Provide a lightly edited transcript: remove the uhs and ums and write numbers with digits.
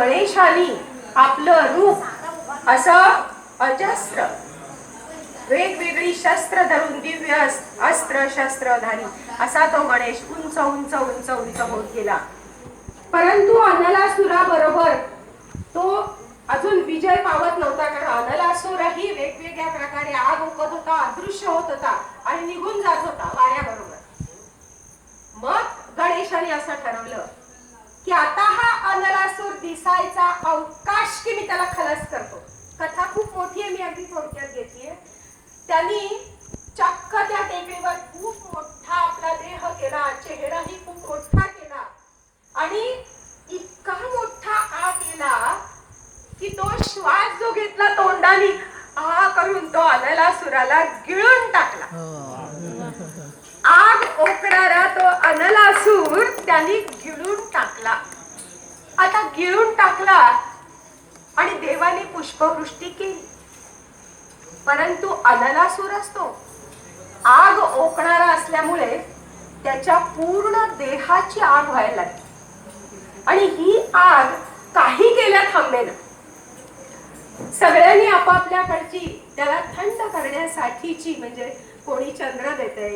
गणेशानी आपलं रूप असं अजस्र वेगवेगळी शस्त्र धरून दिव्य अस्त्र शस्त्रधारी असा तो गणेश उंच उंच उंच उंच होत गेला. परंतु अनलासुराबरोबर तो अजून विजय पावत नव्हता, कारण अनलासुरही वेगवेगळ्या प्रकारे आग ओकत होता, अदृश्य होत होता आणि निघून जात होता वाऱ्याबरोबर. मग गणेशाने असं ठरवलं की आता हा अनलासूर दिसायचा अवकाश की मी त्याला खलास करतो. कथा खूप मोठी आहे, मी अगदी थोडक्यात घेतलीये. त्यांनी चक्क त्या टेकडीवर खूप मोठा आपला देह केला, चेहराही खूप मोठा केला आणि इतका मोठा आ केला की तो श्वास जो घेतला तोंडाने आ करून तो अनलासुराला गिळून टाकला. आग ओकणारा तो अनलासूर त्यांनी गिळून टाकला. आता गिळून टाकला आणि देवाने पुष्पवृष्टी केली. परंतु अनलासूर असतो आग ओकणारा असल्यामुळे त्याच्या पूर्ण देहाची आग व्हायला लागली आणि ही आग काही केल्या थांबेना. सगळ्यांनी आपापल्याकडची त्याला थंड करण्यासाठीची, म्हणजे कोणी चंद्र देते,